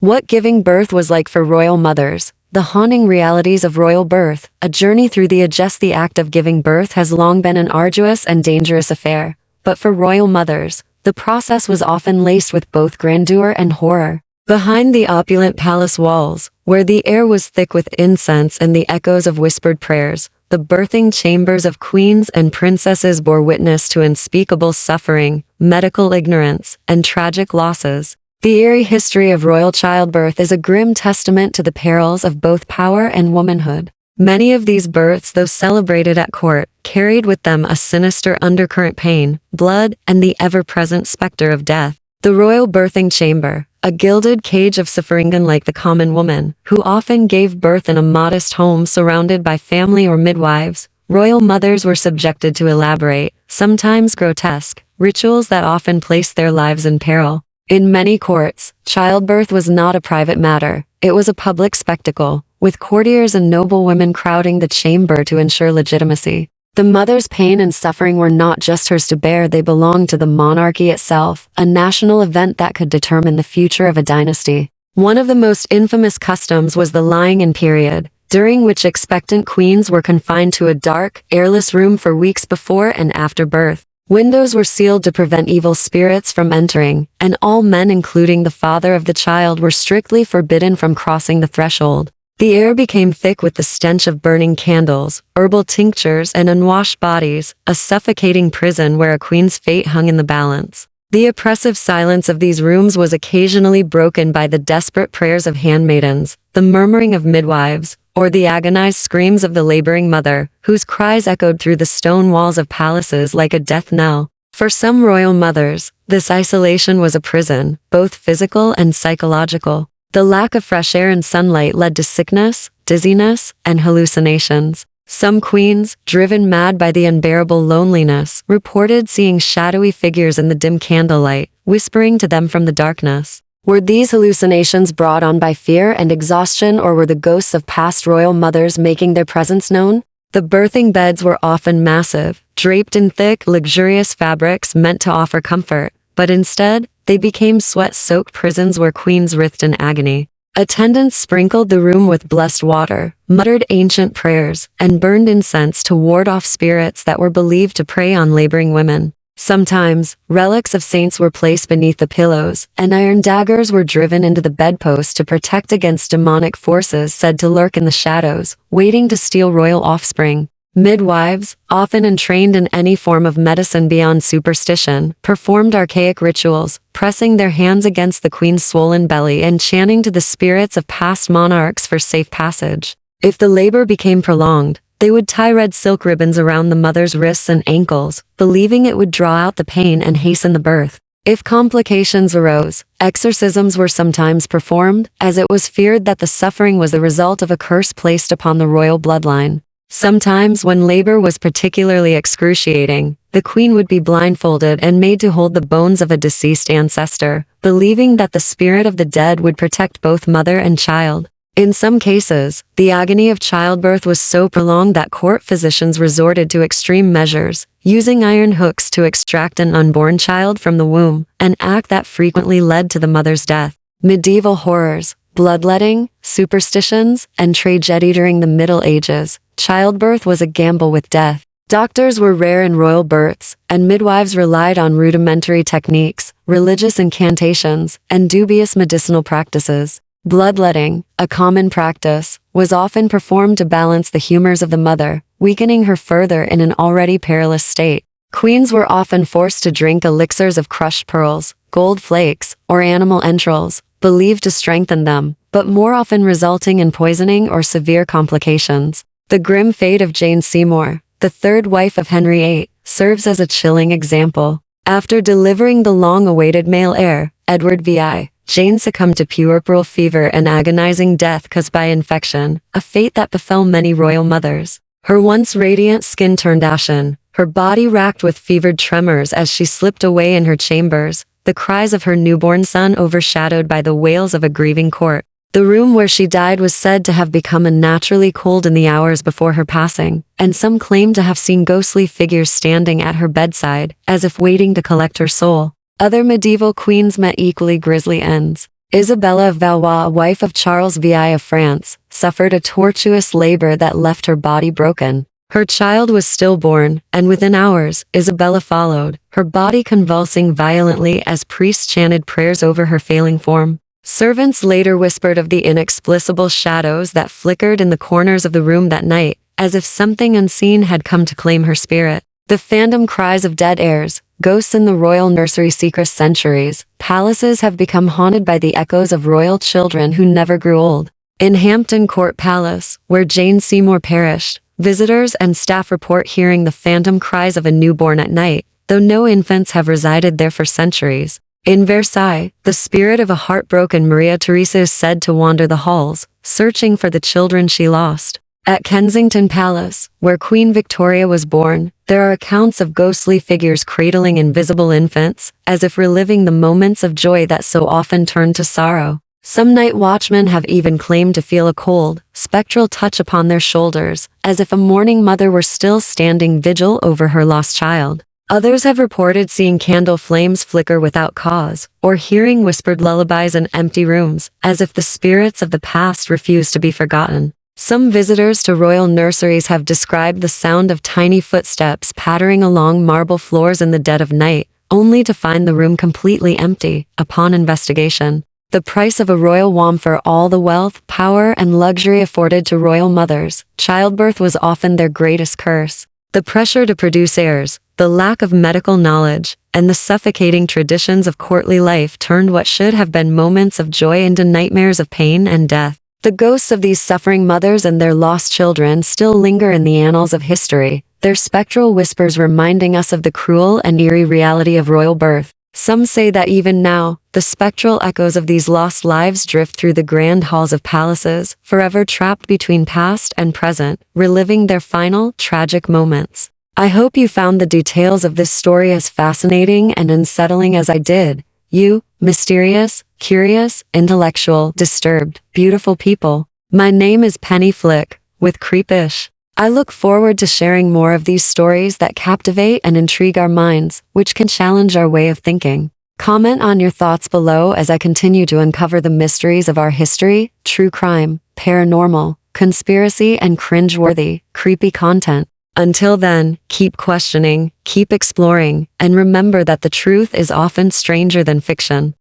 What giving birth was like for royal mothers. The haunting realities of royal birth, a journey through the act of giving birth has long been an arduous and dangerous affair. But for royal mothers, the process was often laced with both grandeur and horror. Behind the opulent palace walls, where the air was thick with incense and the echoes of whispered prayers, the birthing chambers of queens and princesses bore witness to unspeakable suffering, medical ignorance, and tragic losses. The eerie history of royal childbirth is a grim testament to the perils of both power and womanhood. Many of these births, though celebrated at court, carried with them a sinister undercurrent: pain, blood, and the ever-present specter of death. The royal birthing chamber, a gilded cage of suffering unlike the common woman, who often gave birth in a modest home surrounded by family or midwives. Royal mothers were subjected to elaborate, sometimes grotesque, rituals that often placed their lives in peril. In many courts, childbirth was not a private matter, it was a public spectacle, with courtiers and noblewomen crowding the chamber to ensure legitimacy. The mother's pain and suffering were not just hers to bear, they belonged to the monarchy itself, a national event that could determine the future of a dynasty. One of the most infamous customs was the lying-in period, during which expectant queens were confined to a dark, airless room for weeks before and after birth. Windows were sealed to prevent evil spirits from entering, and all men, including the father of the child, were strictly forbidden from crossing the threshold. The air became thick with the stench of burning candles, herbal tinctures, and unwashed bodies, a suffocating prison where a queen's fate hung in the balance. The oppressive silence of these rooms was occasionally broken by the desperate prayers of handmaidens, the murmuring of midwives, or the agonized screams of the laboring mother, whose cries echoed through the stone walls of palaces like a death knell. For some royal mothers, this isolation was a prison, both physical and psychological. The lack of fresh air and sunlight led to sickness, dizziness, and hallucinations. Some queens, driven mad by the unbearable loneliness, reported seeing shadowy figures in the dim candlelight, whispering to them from the darkness. Were these hallucinations brought on by fear and exhaustion, or were the ghosts of past royal mothers making their presence known? The birthing beds were often massive, draped in thick, luxurious fabrics meant to offer comfort, but instead, they became sweat-soaked prisons where queens writhed in agony. Attendants sprinkled the room with blessed water, muttered ancient prayers, and burned incense to ward off spirits that were believed to prey on laboring women. Sometimes, relics of saints were placed beneath the pillows, and iron daggers were driven into the bedpost to protect against demonic forces said to lurk in the shadows, waiting to steal royal offspring. Midwives, often entrained in any form of medicine beyond superstition, performed archaic rituals, pressing their hands against the queen's swollen belly and chanting to the spirits of past monarchs for safe passage. If the labor became prolonged, they would tie red silk ribbons around the mother's wrists and ankles, believing it would draw out the pain and hasten the birth. If complications arose, exorcisms were sometimes performed, as it was feared that the suffering was the result of a curse placed upon the royal bloodline. Sometimes, when labor was particularly excruciating, the queen would be blindfolded and made to hold the bones of a deceased ancestor, believing that the spirit of the dead would protect both mother and child. In some cases, the agony of childbirth was so prolonged that court physicians resorted to extreme measures, using iron hooks to extract an unborn child from the womb, an act that frequently led to the mother's death. Medieval horrors, bloodletting, superstitions, and tragedy. During the Middle Ages, childbirth was a gamble with death. Doctors were rare in royal births, and midwives relied on rudimentary techniques, religious incantations, and dubious medicinal practices. Bloodletting, a common practice, was often performed to balance the humors of the mother, weakening her further in an already perilous state. Queens were often forced to drink elixirs of crushed pearls, gold flakes, or animal entrails, believed to strengthen them, but more often resulting in poisoning or severe complications. The grim fate of Jane Seymour, the third wife of Henry VIII, serves as a chilling example. After delivering the long-awaited male heir, Edward VI, Jane succumbed to puerperal fever and agonizing death caused by infection, a fate that befell many royal mothers. Her once radiant skin turned ashen, her body racked with fevered tremors as she slipped away in her chambers, the cries of her newborn son overshadowed by the wails of a grieving court. The room where she died was said to have become unnaturally cold in the hours before her passing, and some claimed to have seen ghostly figures standing at her bedside, as if waiting to collect her soul. Other medieval queens met equally grisly ends. Isabella of Valois, wife of Charles VI of France, suffered a tortuous labor that left her body broken. Her child was stillborn, and within hours, Isabella followed, her body convulsing violently as priests chanted prayers over her failing form. Servants later whispered of the inexplicable shadows that flickered in the corners of the room that night, as if something unseen had come to claim her spirit. The phantom cries of dead heirs, ghosts in the royal nursery secret centuries, palaces have become haunted by the echoes of royal children who never grew old. In Hampton Court Palace, where Jane Seymour perished, visitors and staff report hearing the phantom cries of a newborn at night, though no infants have resided there for centuries. In Versailles, the spirit of a heartbroken Maria Theresa is said to wander the halls, searching for the children she lost. At Kensington Palace, where Queen Victoria was born, there are accounts of ghostly figures cradling invisible infants, as if reliving the moments of joy that so often turned to sorrow. Some night watchmen have even claimed to feel a cold, spectral touch upon their shoulders, as if a mourning mother were still standing vigil over her lost child. Others have reported seeing candle flames flicker without cause, or hearing whispered lullabies in empty rooms, as if the spirits of the past refuse to be forgotten. Some visitors to royal nurseries have described the sound of tiny footsteps pattering along marble floors in the dead of night, only to find the room completely empty, upon investigation. The price of a royal womb. For all the wealth, power, and luxury afforded to royal mothers, childbirth was often their greatest curse. The pressure to produce heirs, the lack of medical knowledge, and the suffocating traditions of courtly life turned what should have been moments of joy into nightmares of pain and death. The ghosts of these suffering mothers and their lost children still linger in the annals of history, their spectral whispers reminding us of the cruel and eerie reality of royal birth. Some say that even now, the spectral echoes of these lost lives drift through the grand halls of palaces, forever trapped between past and present, reliving their final, tragic moments. I hope you found the details of this story as fascinating and unsettling as I did. You, mysterious, curious, intellectual, disturbed, beautiful people. My name is Penny Flick, with Kreep-ish. I look forward to sharing more of these stories that captivate and intrigue our minds, which can challenge our way of thinking. Comment on your thoughts below as I continue to uncover the mysteries of our history, true crime, paranormal, conspiracy, and cringe-worthy, creepy content. Until then, keep questioning, keep exploring, and remember that the truth is often stranger than fiction.